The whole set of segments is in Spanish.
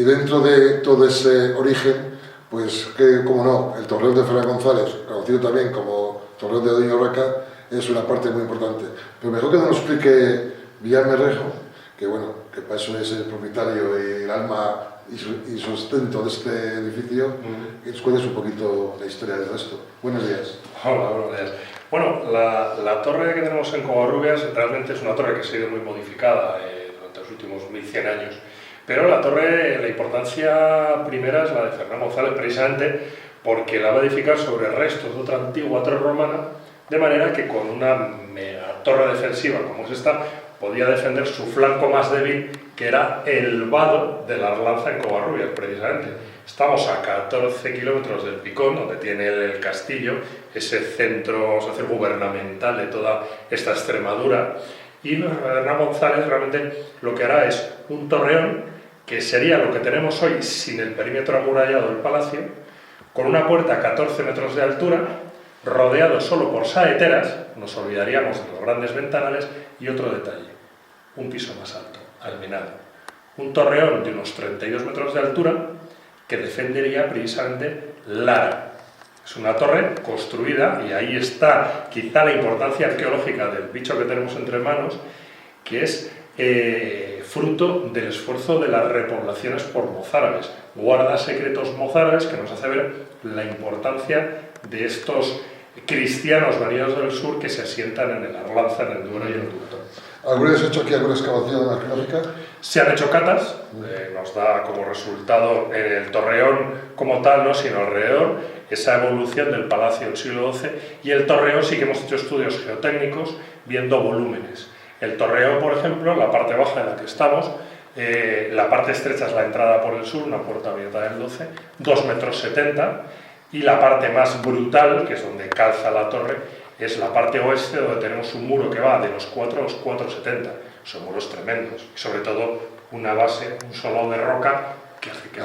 dentro de todo ese origen, pues que, como no, el torreón de Ferran González, conocido también como torreón de Doña Urraca, es una parte muy importante. Pero mejor que nos explique Villar Merrejo, que bueno, que para eso es el propietario y el alma y sustento de este edificio, y nos cuentes un poquito la historia del resto. Buenos días. Hola, buenos días. Bueno, la torre que tenemos en Covarrubias realmente es una torre que ha sido muy modificada durante los últimos 1100 años. Pero la torre, la importancia primera es la de Ferran González, precisamente porque la va a edificar sobre restos de otra antigua torre romana, de manera que con una mega torre defensiva como es esta, podía defender su flanco más débil, que era el vado de la Arlanza en Covarrubias, precisamente. Estamos a 14 kilómetros del Picón, donde tiene el castillo, ese centro, vamos a decir, gubernamental de toda esta Extremadura, y Ferran González realmente lo que hará es un torreón que sería lo que tenemos hoy sin el perímetro amurallado del palacio, con una puerta a 14 metros de altura, rodeado solo por saeteras, nos olvidaríamos de los grandes ventanales, y otro detalle, un piso más alto, almenado. Un torreón de unos 32 metros de altura que defendería precisamente Lara. Es una torre construida, y ahí está quizá la importancia arqueológica del bicho que tenemos entre manos, que es fruto del esfuerzo de las repoblaciones por mozárabes, guarda secretos mozárabes, que nos hace ver la importancia de estos cristianos venidos del sur que se asientan en el Arlanza, en el Duero y en el Tuctón. ¿Alguna vez has hecho aquí alguna excavación arqueológica? Se han hecho catas, nos da como resultado en el torreón como tal, no, sino alrededor, esa evolución del palacio del siglo XII, y el torreón sí que hemos hecho estudios geotécnicos viendo volúmenes. El torreón, por ejemplo, en la parte baja en la que estamos, la parte estrecha es la entrada por el sur, una puerta abierta del 12, 2,70 metros, y la parte más brutal, que es donde calza la torre, es la parte oeste, donde tenemos un muro que va de los 4 a los 4,70. Son muros tremendos, y sobre todo una base, un solado de roca que hace que...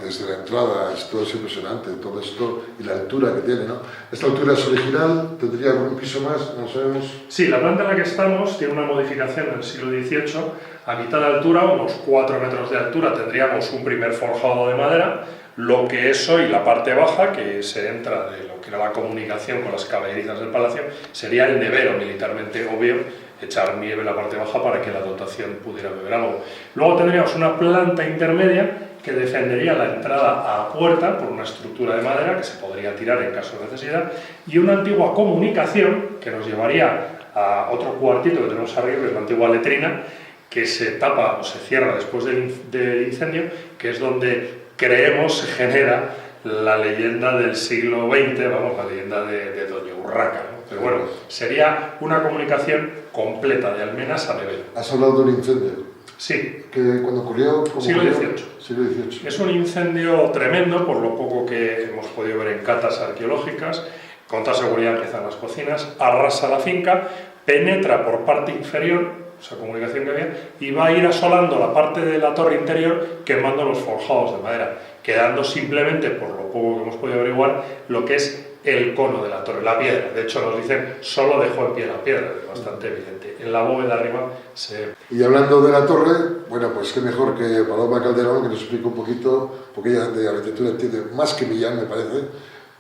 Desde la entrada esto es impresionante, todo esto y la altura que tiene, ¿no? ¿Esta altura es original? ¿Tendría algún piso más? No sabemos. Sí, la planta en la que estamos tiene una modificación del siglo XVIII. A mitad de altura, unos 4 metros de altura, tendríamos un primer forjado de madera. Lo que es hoy la parte baja, que se entra de lo que era la comunicación con las caballerizas del palacio, sería el nevero, militarmente obvio, echar nieve en la parte baja para que la dotación pudiera beber algo. Luego tendríamos una planta intermedia que defendería la entrada a puerta por una estructura de madera que se podría tirar en caso de necesidad, y una antigua comunicación que nos llevaría a otro cuartito que tenemos arriba, que es la antigua letrina, que se tapa o se cierra después del incendio, que es donde creemos se genera la leyenda del siglo XX, vamos, la leyenda de Doña Urraca, ¿no? Pero bueno, sería una comunicación completa de Almenas a Nevero. ¿Has hablado de un incendio? Sí. ¿Que cuando ocurrió? Siglo XVIII. Siglo XVIII. Es un incendio tremendo, por lo poco que hemos podido ver en catas arqueológicas. Con toda seguridad empiezan las cocinas, arrasa la finca, penetra por parte inferior, esa comunicación que había, y va a ir asolando la parte de la torre interior, quemando los forjados de madera, quedando simplemente, por lo poco que hemos podido averiguar, lo que es el cono de la torre, la piedra. De hecho, nos dicen, solo dejó en pie la piedra, es bastante evidente. En la bóveda arriba se... Y hablando de la torre, bueno, pues qué mejor que Paloma Calderón, que nos explique un poquito, porque ella de arquitectura entiende más que Millán, me parece,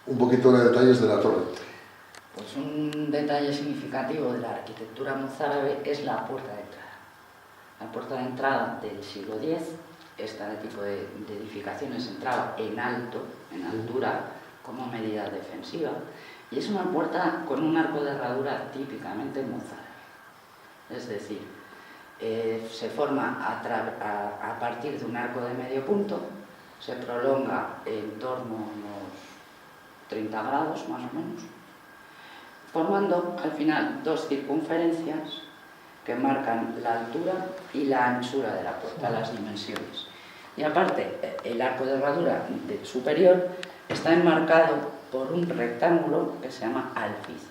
un poquito de detalles de la torre. Pues un detalle significativo de la arquitectura mozárabe es la puerta de entrada. La puerta de entrada del siglo X, este tipo de edificaciones entraba en alto, en altura, como medida defensiva, y es una puerta con un arco de herradura típicamente mozárabe. Es decir, se forma a partir de un arco de medio punto, se prolonga en torno a unos 30 grados más o menos, formando al final dos circunferencias que marcan la altura y la anchura de la puerta, las dimensiones. Y aparte, el arco de herradura superior está enmarcado por un rectángulo que se llama alfiz,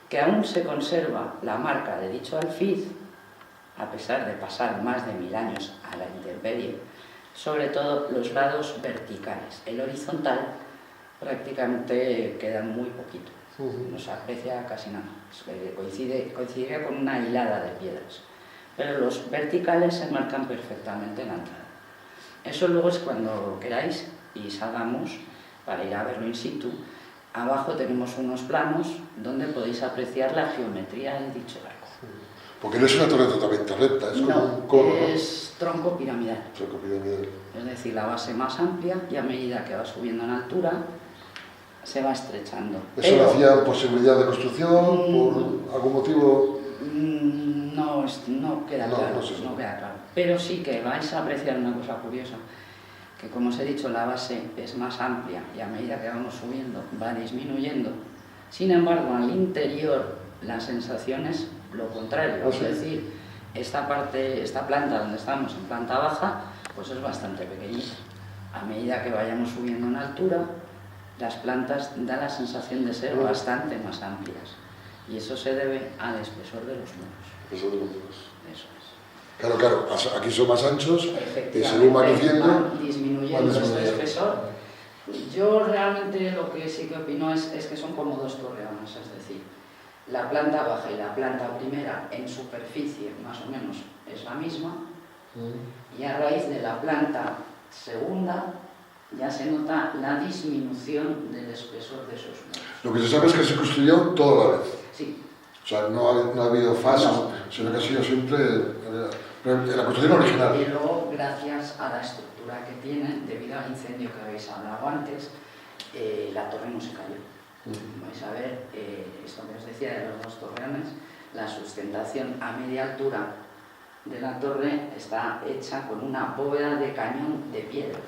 que aún se conserva la marca de dicho alfiz, a pesar de pasar más de 1000 años a la intemperie, sobre todo los lados verticales. El horizontal prácticamente queda muy poquito, no se aprecia casi nada, coincidiría con una hilada de piedras, pero los verticales se marcan perfectamente en la entrada. Eso luego es cuando queráis y salgamos para ir a verlo in situ. Abajo tenemos unos planos donde podéis apreciar la geometría de dicho arco. Porque no es una torre totalmente recta, es como No, un cono, es tronco piramidal. Tronco piramidal. Es decir, la base más amplia y a medida que va subiendo en altura se va estrechando. ¿Eso lo hacían por seguridad de construcción, por algún motivo? No queda claro, No sé. no queda claro. Pero sí que vais a apreciar una cosa curiosa, que como os he dicho, la base es más amplia y a medida que vamos subiendo va disminuyendo. Sin embargo, al interior la sensación es lo contrario, es decir, esta planta donde estamos, en planta baja, pues es bastante pequeñita. A medida que vayamos subiendo en altura, las plantas dan la sensación de ser bastante más amplias. Y eso se debe al espesor de los muros. Eso de los muros. Eso es. Claro, aquí son más anchos y según va creciendo, van disminuyendo este espesor. Yo realmente lo que sí que opino es que son como dos torreones, es decir, la planta baja y la planta primera en superficie más o menos es la misma, y a raíz de la planta segunda ya se nota la disminución del espesor de esos muros. Lo que se sabe es que se construyó todo a la vez. Sí. O sea, no ha habido fases, sino que ha sido siempre la construcción original. Y luego, gracias a la estructura que tiene, debido al incendio que habéis hablado antes, la torre no se cayó. Vais a ver, esto que os decía de los dos torreones, la sustentación a media altura de la torre está hecha con una bóveda de cañón de piedra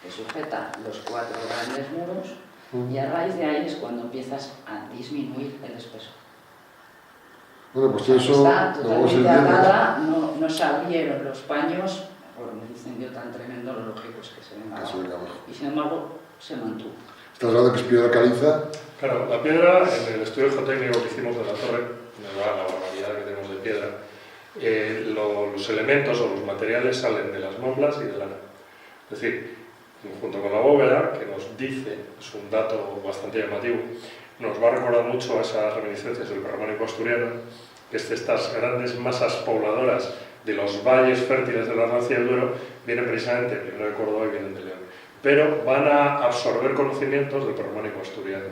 que sujeta los 4 grandes muros, y a raíz de ahí es cuando empiezas a disminuir el espesor. Bueno, pues eso está totalmente atada, no se abrieron los paños por un incendio tan tremendo, lo lógico es que se venga abajo. Y sin embargo se mantuvo. ¿Estás hablando que es piedra caliza? Claro, la piedra, en el estudio geotécnico que hicimos de la torre, la barbaridad que tenemos de piedra, los elementos o los materiales salen de las moblas y de lana. Es decir, junto con la bóveda, que nos dice, es un dato bastante llamativo, nos va a recordar mucho a esas reminiscencias del prerrománico asturiano, que estas grandes masas pobladoras de los valles fértiles de la Rioja del Duero vienen precisamente, primero de Córdoba y vienen de León, pero van a absorber conocimientos del prerrománico asturiano.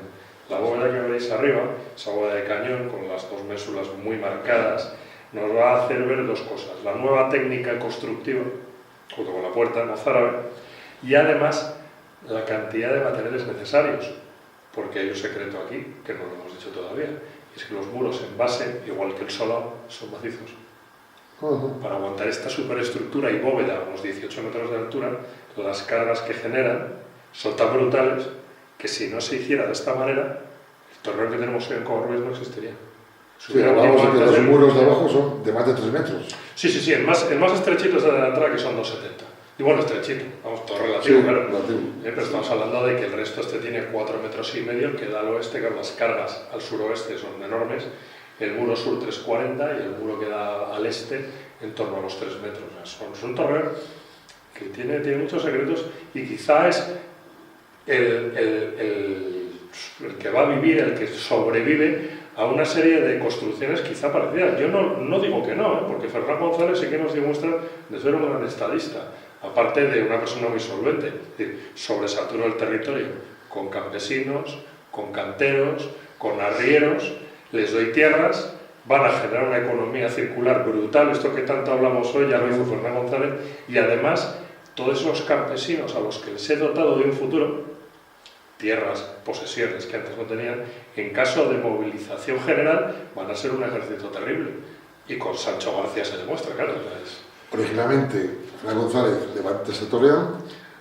La bóveda que veis arriba, esa bóveda de cañón con las dos mésulas muy marcadas, nos va a hacer ver dos cosas: la nueva técnica constructiva, junto con la puerta mozárabe, y además la cantidad de materiales necesarios, porque hay un secreto aquí que no lo hemos dicho todavía, y es que los muros en base, igual que el solado, son macizos. Para aguantar esta superestructura y bóveda a unos 18 metros de altura, las cargas que generan son tan brutales que si no se hiciera de esta manera, el torreón que tenemos hoy en Covarrubias no existiría. Sí, hablamos de que los muros de abajo son de más de 3 metros. Sí, el más estrechito es de la entrada, que son 2,70. Y bueno, estrechito, vamos, todo relativo, sí, claro. Relativo. Pero estamos hablando de que el resto tiene 4,5 metros, el que da al oeste, que las cargas al suroeste son enormes, el muro sur 3,40 y el muro que da al este en torno a los 3 metros. Es un torreón que tiene muchos secretos y quizá es el que va a vivir, el que sobrevive a una serie de construcciones quizá parecidas. Yo no digo que no, porque Ferran González sí que nos demuestra de ser un gran estadista, aparte de una persona muy solvente, es decir, sobresaturó el territorio con campesinos, con canteros, con arrieros, les doy tierras, van a generar una economía circular brutal, esto que tanto hablamos hoy ya lo hizo Ferran González, y además todos esos campesinos a los que les he dotado de un futuro, tierras, posesiones que antes no tenían, en caso de movilización general van a ser un ejército terrible, y con Sancho García se demuestra, claro. Originalmente, Ferran González levanta este torreón,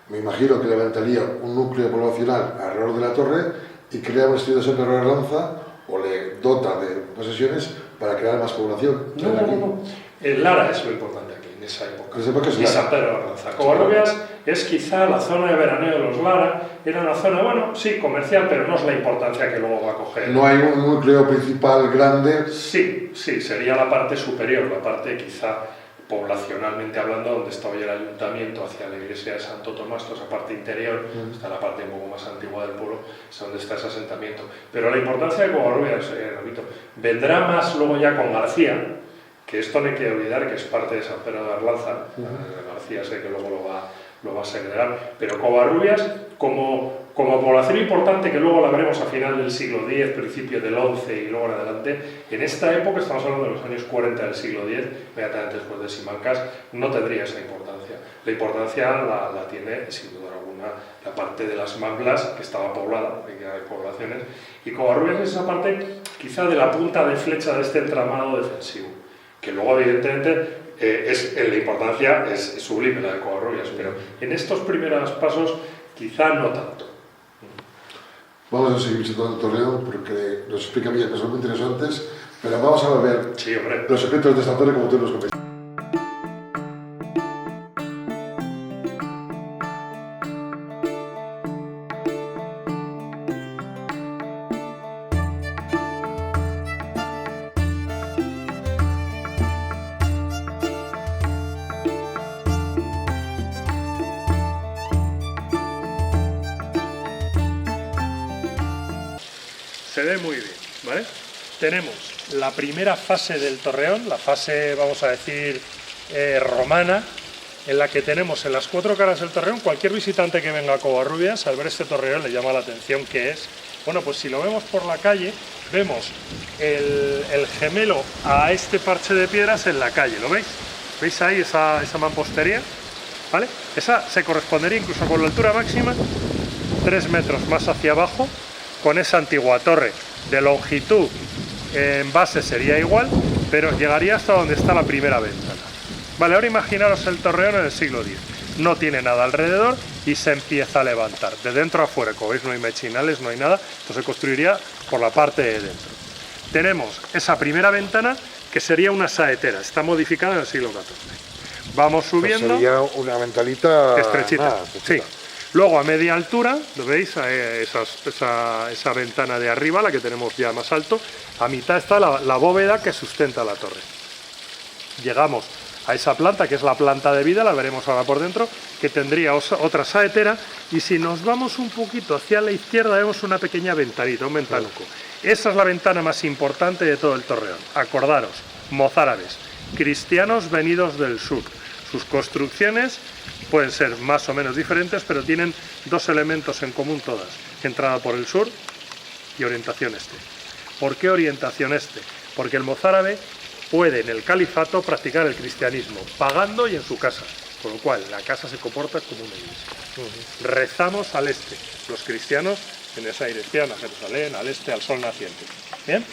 me imagino que levantaría un núcleo poblacional alrededor de la torre y crea un estilo de Semper Lanza, o le dota de posesiones para crear más población. No. El Lara es lo importante aquí, en esa época. Y San Pedro de Arlanza. Covarrubias es quizá la zona de veraneo de los Lara, era una zona, bueno, sí, comercial, pero no es la importancia que luego va a coger. No hay un núcleo principal grande. Sí, sería la parte superior, la parte quizá poblacionalmente hablando, donde está hoy el ayuntamiento, hacia la iglesia de Santo Tomás, toda esa parte interior, está la parte un poco más antigua del pueblo, es donde está ese asentamiento. Pero la importancia de Covarrubias, repito, vendrá más luego ya con García, que esto no hay que olvidar que es parte de San Pedro de Arlanza, García sé que luego lo va a segregar, pero Covarrubias como población importante, que luego la veremos a final del siglo X, principio del XI y luego en adelante, en esta época, estamos hablando de los años 40 del siglo X, inmediatamente después de Simancas, no tendría esa importancia. La importancia la tiene, sin duda alguna, la parte de las Manglas, que estaba poblada, hay poblaciones, y Covarrubias es esa parte quizá de la punta de flecha de este entramado defensivo, que luego evidentemente la importancia es sublime la de Covarrubias, pero en estos primeros pasos quizá no tanto. Vamos a seguir visitando Torreón porque nos explica bien cosas muy interesantes, pero vamos a ver sí, los secretos de esta torre como tú nos comentas. Se ve muy bien, ¿vale? Tenemos la primera fase del torreón, la fase, vamos a decir, romana, en la que tenemos en las 4 caras del torreón, cualquier visitante que venga a Covarrubias, al ver este torreón le llama la atención que es, bueno, pues si lo vemos por la calle, vemos el gemelo a este parche de piedras en la calle, ¿lo veis? ¿Veis ahí esa mampostería? ¿Vale? Esa se correspondería incluso con la altura máxima, 3 metros más hacia abajo, con esa antigua torre de longitud en base sería igual, pero llegaría hasta donde está la primera ventana. Vale, ahora imaginaros el torreón en el siglo X. No tiene nada alrededor y se empieza a levantar. De dentro a fuera, como veis no hay mechinales, no hay nada, esto se construiría por la parte de dentro. Tenemos esa primera ventana que sería una saetera, está modificada en el siglo XIV. Vamos subiendo. Pues sería una ventanita estrechita, sí. Luego a media altura, ¿lo veis? Esa ventana de arriba, la que tenemos ya más alto, a mitad está la bóveda que sustenta la torre. Llegamos a esa planta, que es la planta de vida, la veremos ahora por dentro, que tendría otra saetera, y si nos vamos un poquito hacia la izquierda vemos una pequeña ventanita, un ventanuco. Esa es la ventana más importante de todo el torreón. Acordaros, mozárabes, cristianos venidos del sur. Sus construcciones pueden ser más o menos diferentes, pero tienen 2 elementos en común todas: entrada por el sur y orientación este. ¿Por qué orientación este? Porque el mozárabe puede en el califato practicar el cristianismo, pagando y en su casa, con lo cual la casa se comporta como una iglesia. Rezamos al este, los cristianos en esa dirección, a Jerusalén, al este, al sol naciente. ¿Bien?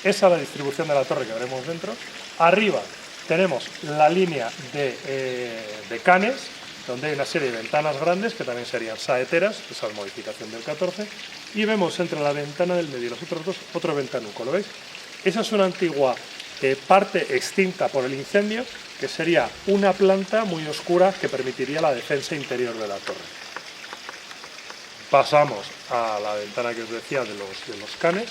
Esa es la distribución de la torre que veremos dentro. Arriba tenemos la línea de canes, donde hay una serie de ventanas grandes, que también serían saeteras, esa es modificación del 14, y vemos entre la ventana del medio y los otros dos otro ventanuco, ¿lo veis? Esa es una antigua parte extinta por el incendio, que sería una planta muy oscura que permitiría la defensa interior de la torre. Pasamos a la ventana que os decía de los canes,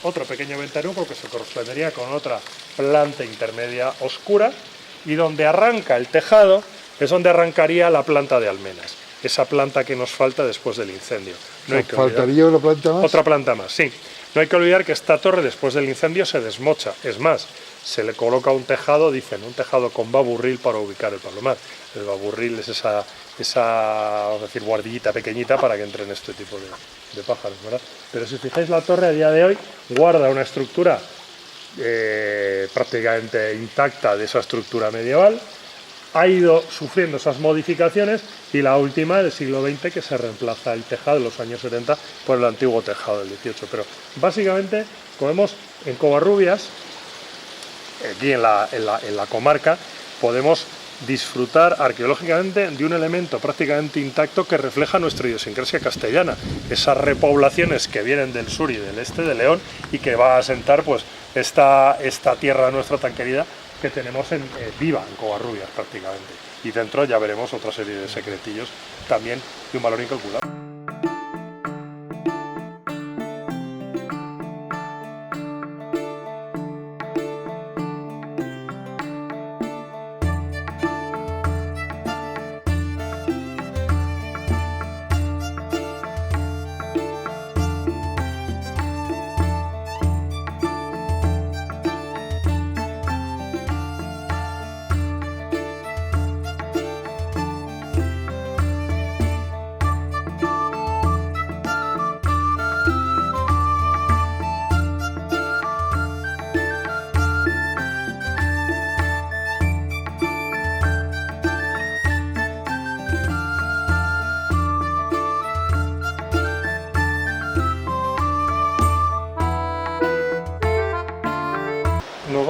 otro pequeño ventanuco que se correspondería con otra planta intermedia oscura, y donde arranca el tejado es donde arrancaría la planta de almenas, esa planta que nos falta después del incendio. No hay que ¿Faltaría una planta más? Otra planta más, sí. No hay que olvidar que esta torre después del incendio se desmocha, es más, se le coloca un tejado, dicen, un tejado con baburril para ubicar el palomar. El baburril es esa vamos a decir, guardillita pequeñita para que entren este tipo de pájaros, ¿verdad? Pero si os fijáis, la torre a día de hoy guarda una estructura prácticamente intacta de esa estructura medieval, ha ido sufriendo esas modificaciones, y la última del siglo XX, que se reemplaza el tejado de los años 70 por el antiguo tejado del 18. Pero básicamente, como vemos en Covarrubias, aquí en la comarca, podemos disfrutar arqueológicamente de un elemento prácticamente intacto que refleja nuestra idiosincrasia castellana, esas repoblaciones que vienen del sur y del este de León y que va a asentar pues esta tierra nuestra tan querida que tenemos viva en Covarrubias prácticamente, y dentro ya veremos otra serie de secretillos también de un valor incalculable.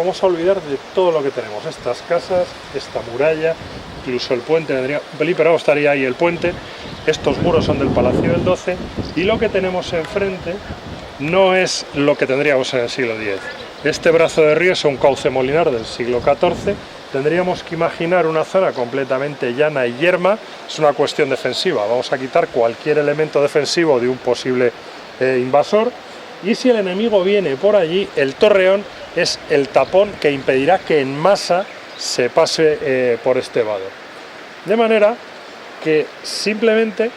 vamos a olvidar de todo lo que tenemos, estas casas, esta muralla, incluso el puente vendría un pelín, pero estaría ahí el puente. Estos muros son del Palacio del XII y lo que tenemos enfrente no es lo que tendríamos en el siglo X. Este brazo de río es un cauce molinar del siglo XIV. Tendríamos que imaginar una zona completamente llana y yerma. Es una cuestión defensiva. Vamos a quitar cualquier elemento defensivo de un posible invasor. Y si el enemigo viene por allí, el torreón es el tapón que impedirá que en masa se pase por este vado. De manera que simplemente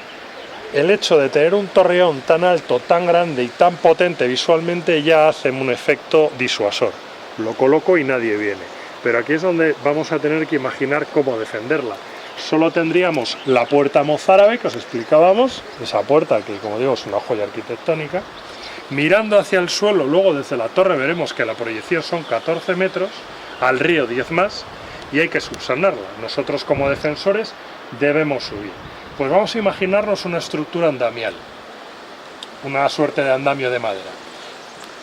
el hecho de tener un torreón tan alto, tan grande y tan potente visualmente ya hace un efecto disuasor. Lo coloco y nadie viene. Pero aquí es donde vamos a tener que imaginar cómo defenderla. Solo tendríamos la puerta mozárabe que os explicábamos, esa puerta que, como digo, es una joya arquitectónica. Mirando hacia el suelo, luego desde la torre veremos que la proyección son 14 metros, al río 10 más, y hay que subsanarla. Nosotros como defensores debemos subir. Pues vamos a imaginarnos una estructura andamial, una suerte de andamio de madera,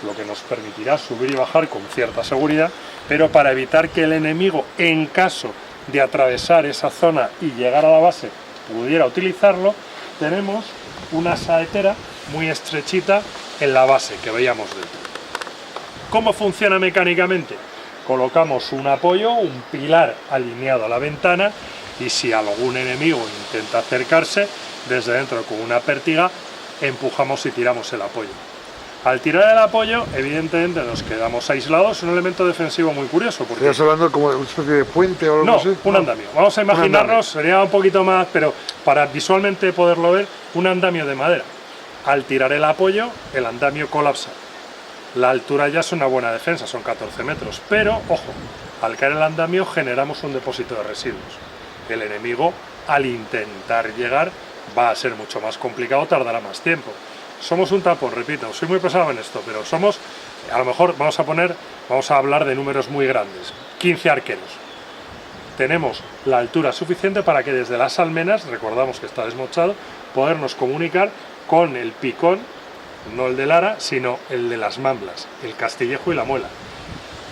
lo que nos permitirá subir y bajar con cierta seguridad, pero para evitar que el enemigo, en caso de atravesar esa zona y llegar a la base, pudiera utilizarlo, tenemos una saetera muy estrechita en la base que veíamos dentro. ¿Cómo funciona mecánicamente? Colocamos un apoyo, un pilar alineado a la ventana, y si algún enemigo intenta acercarse, desde dentro con una pértiga empujamos y tiramos el apoyo. Al tirar el apoyo, evidentemente nos quedamos aislados, es un elemento defensivo muy curioso. Porque ¿Estás hablando como una especie de puente o algo así? No, un andamio. Vamos a imaginarnos, sería un poquito más, pero para visualmente poderlo ver, un andamio de madera. Al tirar el apoyo, el andamio colapsa. La altura ya es una buena defensa, son 14 metros, pero, ojo, al caer el andamio generamos un depósito de residuos. El enemigo, al intentar llegar, va a ser mucho más complicado, tardará más tiempo. Somos un tapón, repito, soy muy pesado en esto, pero somos, a lo mejor vamos a hablar de números muy grandes, 15 arqueros. Tenemos la altura suficiente para que desde las almenas, recordamos que está desmochado, podernos comunicar con el picón, no el de Lara, sino el de las Mamblas, el Castillejo y la Muela.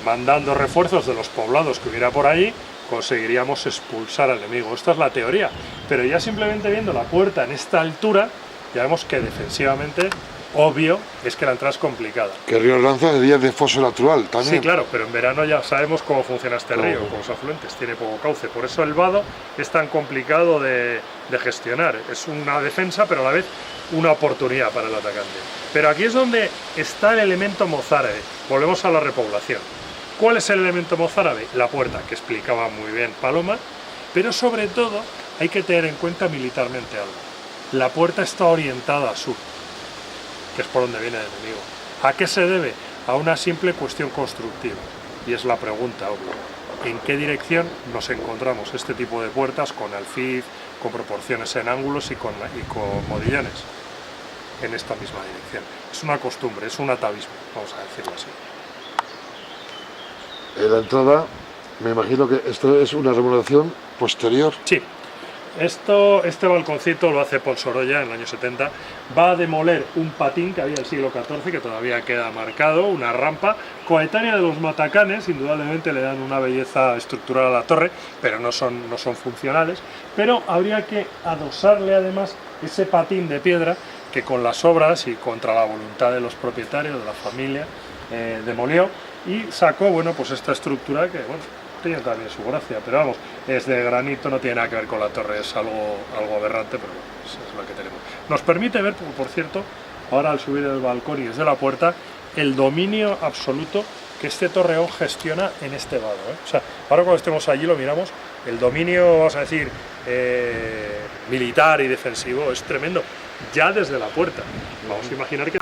Mandando refuerzos de los poblados que hubiera por allí, conseguiríamos expulsar al enemigo. Esta es la teoría, pero ya simplemente viendo la puerta en esta altura, ya vemos que defensivamente, obvio, es que la entrada es complicada. Que Río Lanza es día de foso natural también. Sí, claro, pero en verano ya sabemos cómo funciona este río, con los afluentes, tiene poco cauce. Por eso el vado es tan complicado de gestionar. Es una defensa, pero a la vez una oportunidad para el atacante. Pero aquí es donde está el elemento mozárabe. Volvemos a la repoblación. ¿Cuál es el elemento mozárabe? La puerta, que explicaba muy bien Paloma, pero sobre todo hay que tener en cuenta militarmente algo. La puerta está orientada a sur, que es por donde viene el enemigo. ¿A qué se debe? A una simple cuestión constructiva, y es la pregunta obvia. ¿En qué dirección nos encontramos este tipo de puertas con alfiz, con proporciones en ángulos y con modillones? En esta misma dirección. Es una costumbre, es un atavismo, vamos a decirlo así. En la entrada, me imagino que esto es una remodelación posterior. Sí. Este balconcito lo hace Pol Sorolla en el año 70, va a demoler un patín que había del siglo XIV, que todavía queda marcado, una rampa coetánea de los matacanes, indudablemente le dan una belleza estructural a la torre, pero no son funcionales, pero habría que adosarle además ese patín de piedra que con las obras y contra la voluntad de los propietarios, de la familia, demolió y sacó, bueno, pues esta estructura que, bueno, tiene también su gracia, pero vamos, es de granito, no tiene nada que ver con la torre, es algo aberrante, pero bueno, es lo que tenemos. Nos permite ver, por cierto, ahora al subir el balcón y desde la puerta, el dominio absoluto que este torreón gestiona en este vado, ¿eh? O sea, ahora cuando estemos allí lo miramos, el dominio, vamos a decir, militar y defensivo es tremendo, ya desde la puerta. Vamos a imaginar que...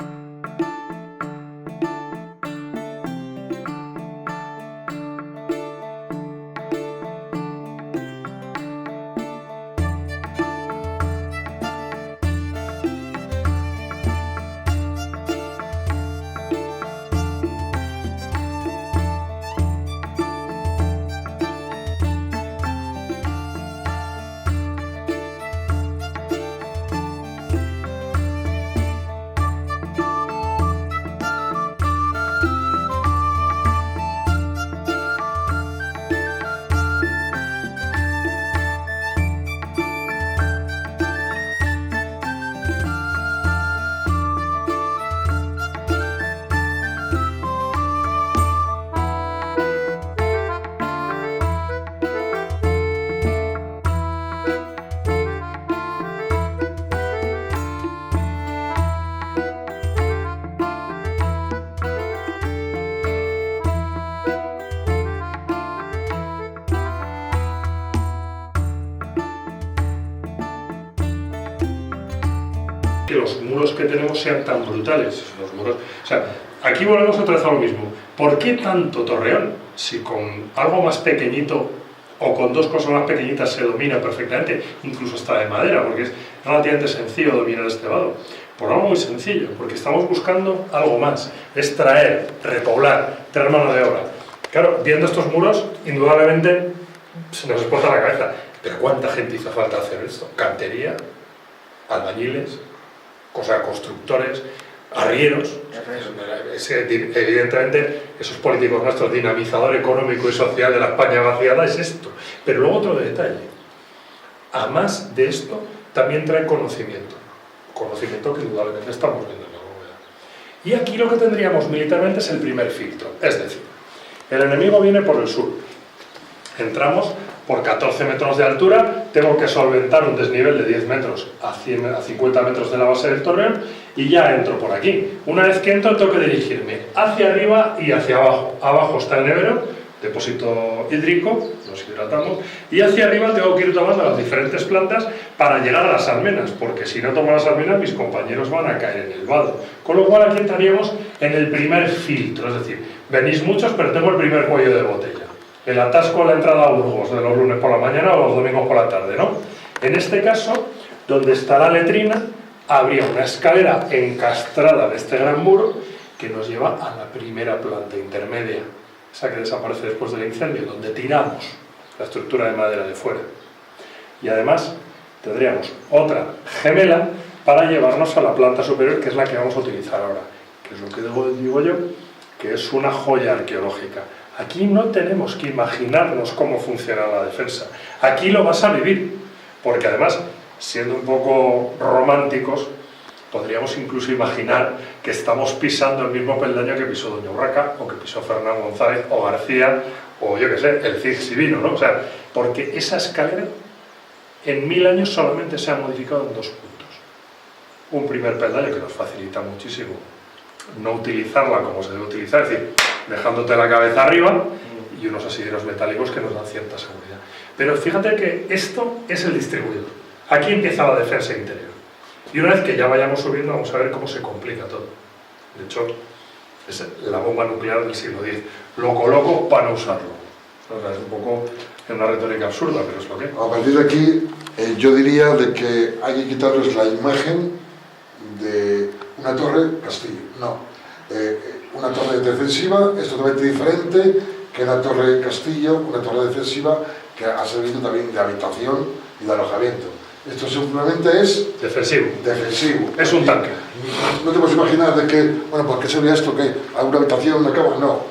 que los muros que tenemos sean tan brutales. Los muros, o sea, aquí volvemos otra vez a lo mismo. ¿Por qué tanto Torreón? Si con algo más pequeñito o con dos cosas más pequeñitas se domina perfectamente, incluso hasta de madera, porque es relativamente sencillo dominar este vado. Por algo muy sencillo, porque estamos buscando algo más, es traer, repoblar, traer mano de obra. Claro, viendo estos muros, indudablemente se nos explota la cabeza. Pero ¿cuánta gente hizo falta hacer esto? Cantería, albañiles, constructores, arrieros. Evidentemente, esos políticos nuestros, dinamizador económico y social de la España vaciada, es esto. Pero luego otro detalle. A más de esto, también trae conocimiento. Conocimiento que indudablemente estamos viendo en la bóveda. Y aquí lo que tendríamos militarmente es el primer filtro. Es decir, el enemigo viene por el sur. Entramos por 14 metros de altura, tengo que solventar un desnivel de 10 metros a 50 metros de la base del Torreón y ya entro por aquí. Una vez que entro tengo que dirigirme hacia arriba y hacia abajo. Abajo está el Nevero, depósito hídrico, nos hidratamos, y hacia arriba tengo que ir tomando las diferentes plantas para llegar a las almenas, porque si no tomo las almenas mis compañeros van a caer en el vado. Con lo cual aquí entraríamos en el primer filtro, es decir, venís muchos pero tengo el primer cuello de botella. El atasco a la entrada a Burgos de los lunes por la mañana o los domingos por la tarde, ¿no? En este caso, donde está la letrina, habría una escalera encastrada de este gran muro que nos lleva a la primera planta intermedia, esa que desaparece después del incendio, donde tiramos la estructura de madera de fuera. Y además tendríamos otra gemela para llevarnos a la planta superior, que es la que vamos a utilizar ahora, que es lo que digo yo, que es una joya arqueológica. Aquí no tenemos que imaginarnos cómo funciona la defensa. Aquí lo vas a vivir, porque además, siendo un poco románticos, podríamos incluso imaginar que estamos pisando el mismo peldaño que pisó Doña Urraca, o que pisó Fernán González, o García, o yo qué sé, el Cid Sibino, ¿no? O sea, porque esa escalera en 1000 años solamente se ha modificado en 2 puntos. Un primer peldaño que nos facilita muchísimo no utilizarla como se debe utilizar, es decir, dejándote la cabeza arriba, y unos asideros metálicos que nos dan cierta seguridad. Pero fíjate que esto es el distribuidor. Aquí empieza la defensa interior. Y una vez que ya vayamos subiendo, vamos a ver cómo se complica todo. De hecho, es la bomba nuclear del siglo X. Lo coloco para no usarlo. O sea, es un poco una retórica absurda, pero es lo que... A partir de aquí, yo diría de que hay que quitarles la imagen de una torre-castillo. No. Una torre defensiva es totalmente diferente que una torre-castillo, una torre defensiva que ha servido también de habitación y de alojamiento. Esto simplemente es defensivo. Es un tanque. No te puedes imaginar de que, bueno, ¿por qué sería esto? ¿Que hay una habitación, una cama? No.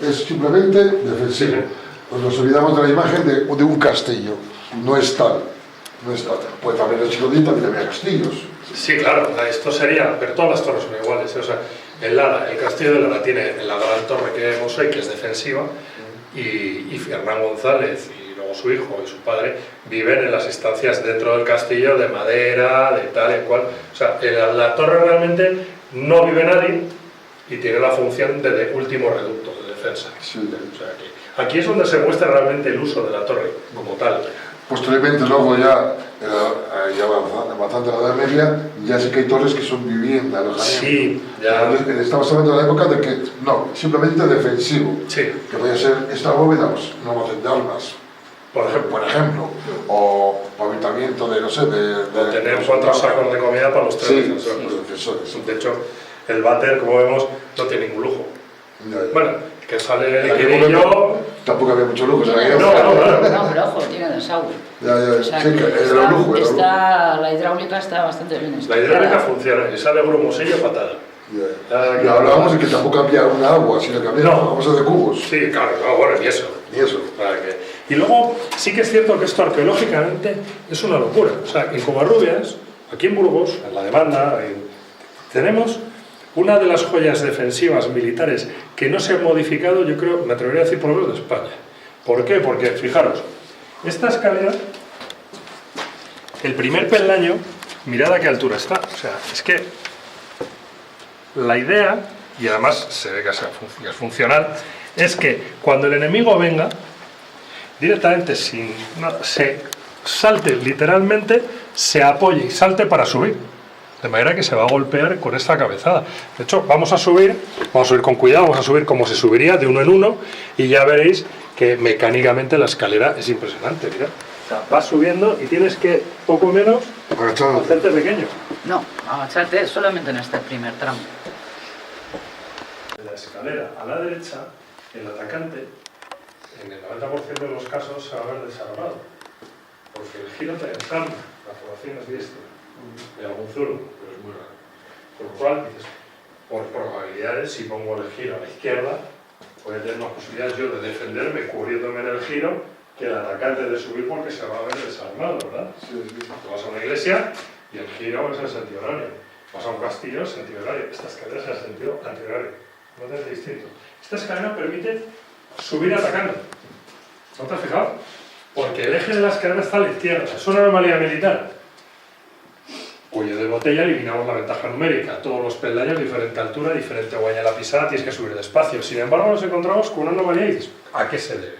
Es simplemente defensivo. Sí. Pues nos olvidamos de la imagen de un castillo. No es tal. No es tal. Pues también el siglo X también había castillos. Sí, claro. Esto sería... Pero todas las torres son iguales. O sea, el castillo de Lara tiene la gran torre que vemos hoy, que es defensiva, y Fernán González y luego su hijo y su padre viven en las estancias dentro del castillo de madera, de tal y cual. O sea, la torre realmente no vive nadie y tiene la función de último reducto de defensa. Sí. O sea, aquí es donde se muestra realmente el uso de la torre como tal. Posteriormente, luego ya bastante la Edad Media, ya sí que hay torres que son vivienda, alojamiento. Sí, ya. Estamos hablando de la época de que, no, simplemente defensivo. Sí. Que puede ser esta bóveda, pues, no va a tener armas. Por ejemplo, o habitamiento de, no sé, de tener 4 sacos de comida para los 3 defensores. De hecho, el váter, como vemos, no tiene ningún lujo. Ya. Bueno, que sale el liquidillo... Tampoco había mucho lujo. No, pero ojo, tiene desagüe. Ya, o sea, sí, que era lujo. La hidráulica está bastante bien estudiada. La hidráulica funciona, y sale grumosillo patada. Y hablábamos de que tampoco había un agua, sino que había de cubos. Sí, claro, bueno, ni eso. Y luego, sí que es cierto que esto arqueológicamente es una locura. O sea, en Covarrubias, aquí en Burgos, en la demanda, tenemos una de las joyas defensivas militares que no se ha modificado, yo creo, me atrevería a decir por lo menos de España. ¿Por qué? Porque, fijaros, esta escalera, el primer peldaño, mirad a qué altura está. O sea, es que la idea, y además se ve que es funcional, es que cuando el enemigo venga, directamente se salte literalmente, se apoye y salte para subir. De manera que se va a golpear con esta cabezada. De hecho, vamos a subir con cuidado, vamos a subir como se subiría de uno en uno y ya veréis que mecánicamente la escalera es impresionante, mira. O sea, vas subiendo y tienes que, poco menos, Agachado. hacerte pequeño. No, agacharte solamente en este primer tramo. De la escalera a la derecha, el atacante, en el 90% de los casos, se va a ver desarmado. Porque el giro te desarma, la formación es diestra. De algún zurdo, pero es muy raro. Con lo cual, dices, por probabilidades, si pongo el giro a la izquierda, voy a tener más posibilidades yo de defenderme cubriéndome en el giro que el atacante de subir porque se va a ver desarmado, ¿verdad? Sí, sí. Tú vas a una iglesia y el giro es en sentido horario. Vas a un castillo en sentido horario. Esta escalera es en sentido antihorario. No es distinto. Esta escalera permite subir atacando. ¿No te has fijado? Porque el eje de la escalera está a la izquierda. Es una anomalía militar. Cuello de botella, eliminamos la ventaja numérica. Todos los peldaños, diferente altura, diferente guaya en la pisada, tienes que subir despacio. Sin embargo, nos encontramos con una anomalía y dices, ¿a qué se debe?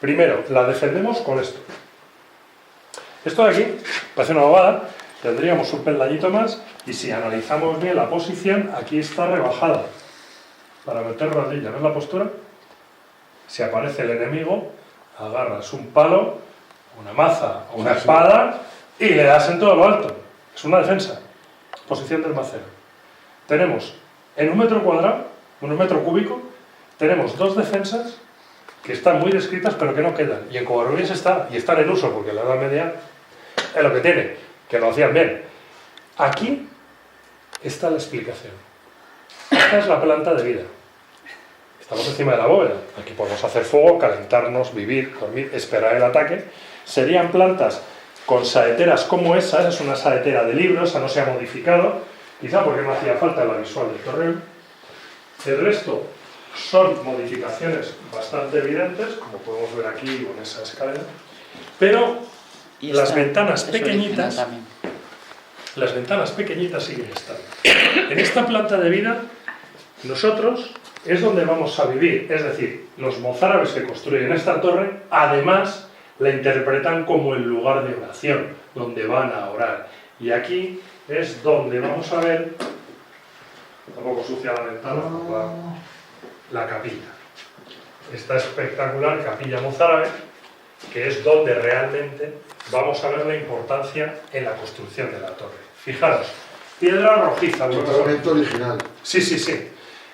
Primero, la defendemos con esto. Esto de aquí parece una bobada, tendríamos un peldañito más y si analizamos bien la posición, aquí está rebajada. Para meter rodilla, ¿ves la postura? Si aparece el enemigo, agarras un palo, una maza o una espada y le das en todo lo alto. Es una defensa. Posición del macero. Tenemos en un metro cuadrado, en un metro cúbico, tenemos dos defensas que están muy descritas pero que no quedan. Y en Covarrubias está, y están en uso porque la Edad Media es lo que tiene, que lo hacían bien. Aquí está la explicación. Esta es la planta de vida. Estamos encima de la bóveda. Aquí podemos hacer fuego, calentarnos, vivir, dormir, esperar el ataque. Serían plantas con saeteras como esa es una saetera de libro, esa no se ha modificado, quizá porque no hacía falta la visual del torreón. El resto son modificaciones bastante evidentes, como podemos ver aquí con esa escalera, pero Y las esta ventanas es original pequeñitas, también. las ventanas pequeñitas siguen estando. En esta planta de vida, nosotros es donde vamos a vivir, es decir, los mozárabes que construyen esta torre, además la interpretan como el lugar de oración, donde van a orar. Y aquí es donde vamos a ver, tampoco sucia la ventana, la capilla. Esta espectacular capilla mozárabe, que es donde realmente vamos a ver la importancia en la construcción de la torre. Fijaros, piedra rojiza. Totalmente original. Sí, sí, sí.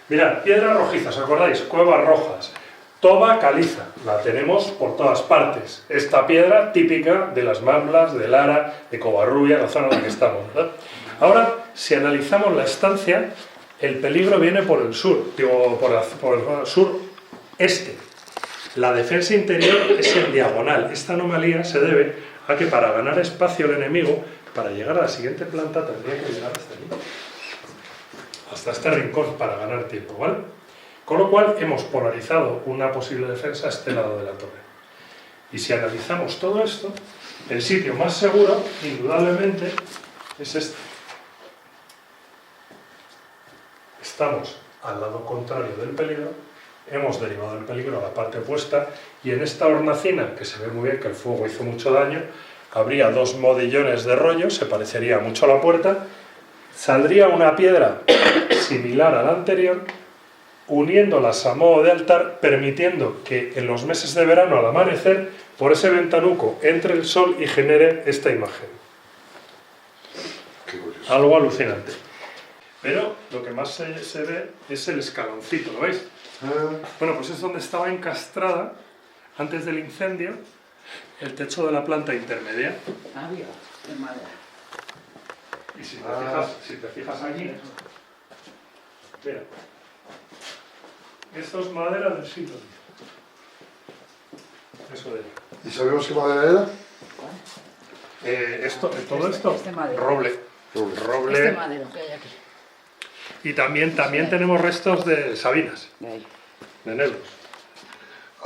Mirad, piedra rojiza, ¿os acordáis? Cuevas rojas. Toba caliza, la tenemos por todas partes. Esta piedra típica de las Mamblas, de Lara, de Covarrubias, la zona en la que estamos, ¿verdad? Ahora, si analizamos la estancia, el peligro viene por el sur, digo, por el sur-este. La defensa interior es en diagonal. Esta anomalía se debe a que para ganar espacio el enemigo, para llegar a la siguiente planta, tendría que llegar hasta aquí. Hasta este rincón para ganar tiempo, ¿vale? Con lo cual hemos polarizado una posible defensa a este lado de la torre. Y si analizamos todo esto, el sitio más seguro, indudablemente, es este. Estamos al lado contrario del peligro, hemos derivado el peligro a la parte opuesta, y en esta hornacina, que se ve muy bien que el fuego hizo mucho daño, habría dos modillones de rollo, se parecería mucho a la puerta, saldría una piedra similar a la anterior, uniéndolas a modo de altar, permitiendo que en los meses de verano al amanecer, por ese ventanuco entre el sol y genere esta imagen. Qué curioso. Algo alucinante. Pero lo que más se ve es el escaloncito, ¿lo veis? Bueno, pues es donde estaba encastrada, antes del incendio, el techo de la planta intermedia. Ah, Dios, de madera. Y si te fijas aquí, mira, esto es madera del siglo X. Eso de ahí. ¿Y sabemos qué madera era? Todo esto, Este madero. roble. Roble. Este madero que hay aquí. Y también tenemos restos de sabinas, De ahí. de enebros.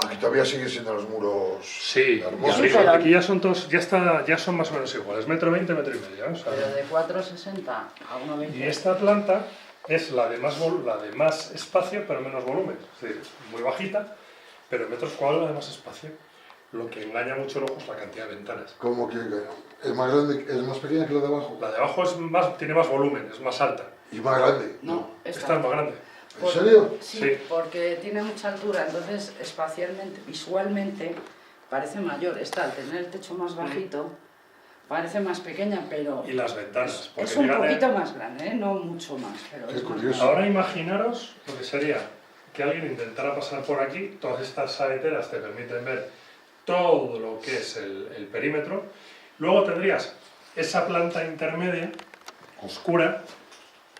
Aquí todavía siguen siendo los muros Sí, hermosos. Sí, pero- aquí ya son todos, ya son más o menos iguales, metro 20, metro y medio. ¿Eh? O sea, Pero de 4,60 a 1,20. y esta planta es la de más espacio pero menos volumen, es decir, muy bajita, pero en metros cuadrados de más espacio. lo que engaña mucho el ojo es la cantidad de ventanas. Como que es más grande, es más pequeña que la de abajo. La de abajo tiene más volumen, es más alta. Y más grande. No, Esta es más grande. ¿En serio? Sí, Sí. porque tiene mucha altura, entonces espacialmente, visualmente, parece mayor. Esta, al tener el techo más bajito, parece más pequeña, pero Y las ventanas. es un poquito más grande, ¿eh? No mucho más, pero Qué es más curioso. grande. Ahora imaginaros lo que sería que alguien intentara pasar por aquí, todas estas saeteras te permiten ver todo lo que es el perímetro, luego tendrías esa planta intermedia, oscura,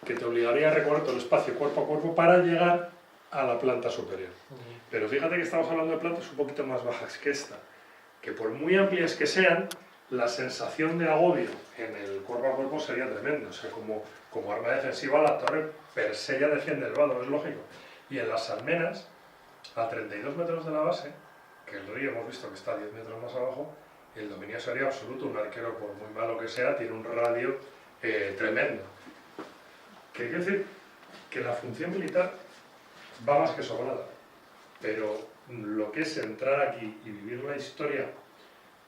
que te obligaría a recorrer todo el espacio cuerpo a cuerpo para llegar a la planta superior. Pero fíjate que estamos hablando de plantas un poquito más bajas que esta, que por muy amplias que sean, la sensación de agobio en el cuerpo a cuerpo sería tremendo. O sea, como arma defensiva la torre per se ya defiende el vado, es lógico. Y en las almenas, a 32 metros de la base, que el río hemos visto que está a 10 metros más abajo, el dominio sería absoluto. Un arquero, por muy malo que sea, tiene un radio tremendo. ¿Qué quiere decir? Que la función militar va más que sobrada. Pero lo que es entrar aquí y vivir la historia,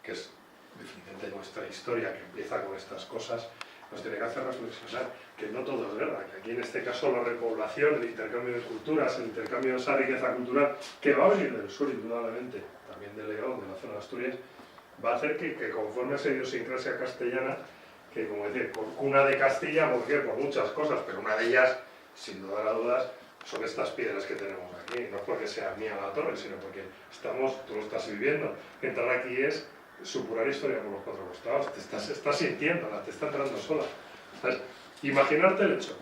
que es definitivamente nuestra historia, que empieza con estas cosas, nos tiene que hacer reflexionar que no todo es guerra, que aquí en este caso la repoblación, el intercambio de culturas, el intercambio de esa riqueza cultural, que va a venir del sur indudablemente, también de León, de la zona de Asturias, va a hacer que conforme a esa idiosincrasia castellana, que como decir, por cuna de Castilla, ¿por qué? Por muchas cosas, pero una de ellas, sin lugar a dudas, son estas piedras que tenemos aquí. No es porque sea mía la torre, sino porque tú lo estás viviendo. Entrar aquí es supurar historia por los cuatro costados, estás sintiéndola, te está entrando sola. ¿Sabes? Imaginarte el hecho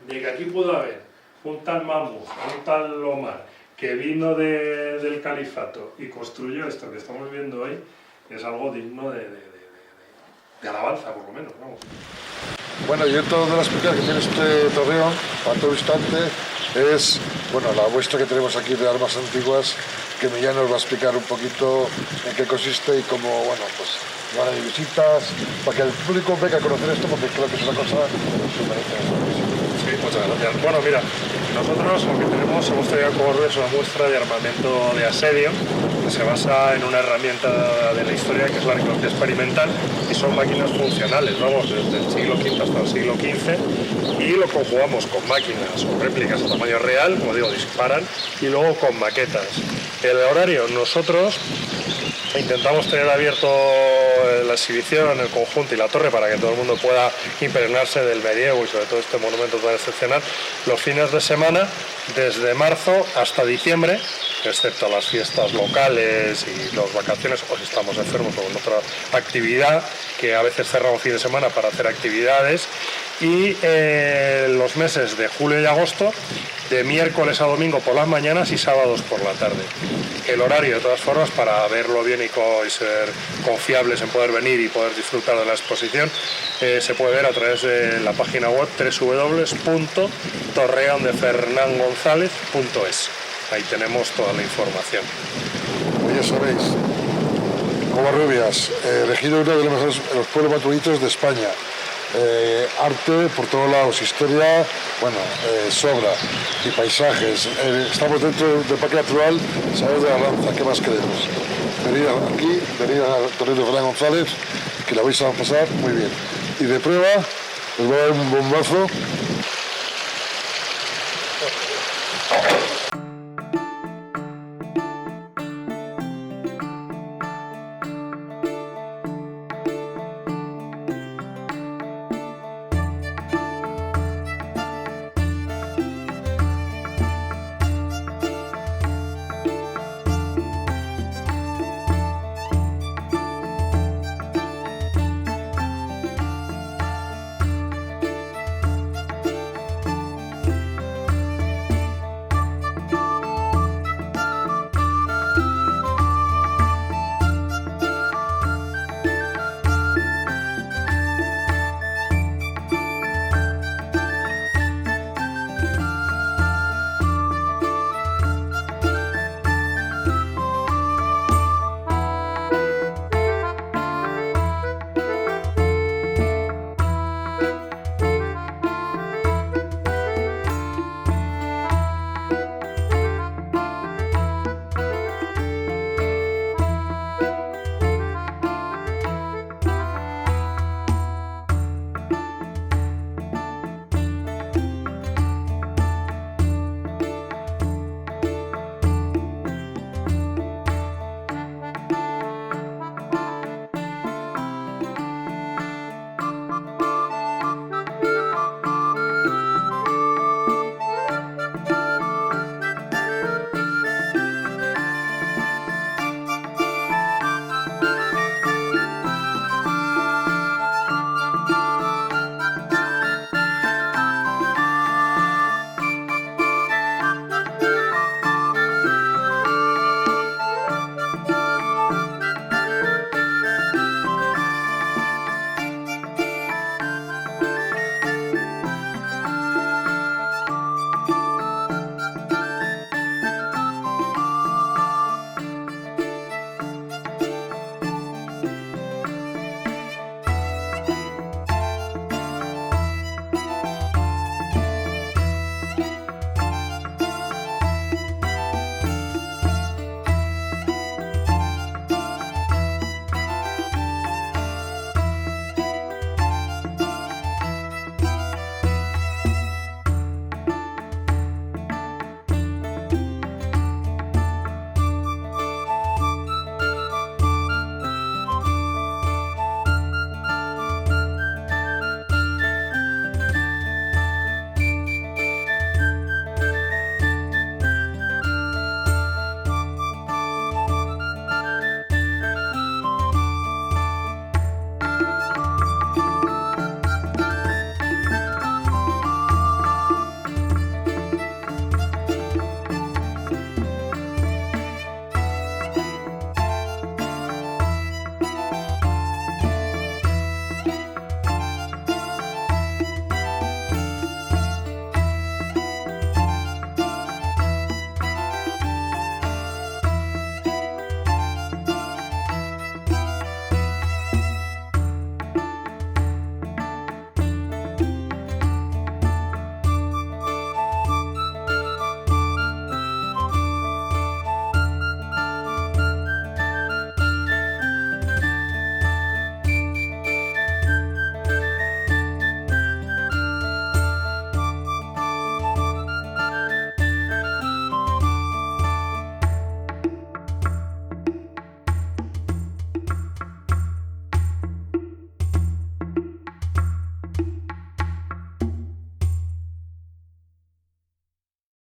de que aquí pudo haber un tal Mahmud, un tal Omar, que vino del califato y construyó esto que estamos viviendo hoy, es algo digno de alabanza, por lo menos, vamos. Bueno, y dentro de las películas que tiene este torreón, para todo instante, es bueno, la muestra que tenemos aquí de armas antiguas, que Millán nos va a explicar un poquito en qué consiste y cómo, bueno, pues van a ir visitas, para que el público venga a conocer esto, porque creo que es una cosa súper interesante. Sí, muchas gracias. Bueno, mira, nosotros lo que hemos traído a Covarrubias una muestra de armamento de asedio que se basa en una herramienta de la historia que es la arqueología experimental y son máquinas funcionales, vamos, desde el siglo V hasta el siglo XV y lo conjugamos con máquinas o réplicas a tamaño real, como digo, disparan y luego con maquetas. El horario, nosotros intentamos tener abierto la exhibición, el conjunto y la torre para que todo el mundo pueda impregnarse del medievo y sobre todo este monumento tan excepcional los fines de semana desde marzo hasta diciembre, excepto las fiestas locales y las vacaciones o si estamos enfermos o con otra actividad, que a veces cerramos fin de semana para hacer actividades, y los meses de julio y agosto de miércoles a domingo por las mañanas y sábados por la tarde. El horario, de todas formas, para verlo bien y ser confiables en poder venir y poder disfrutar de la exposición, se puede ver a través de la página web www.torreondefernangonzalez.es. Ahí tenemos toda la información. Pues ya sabéis, Covarrubias, elegido uno de los mejores los pueblos más bonitos de España. Arte por todos lados, historia, bueno, sobra y paisajes. Estamos dentro del Parque Natural Saez de Arlanza, ¿qué más queremos? Venid aquí, venid a Torre de Fernán González, que la vais a pasar muy bien. Y de prueba, os voy a dar un bombazo.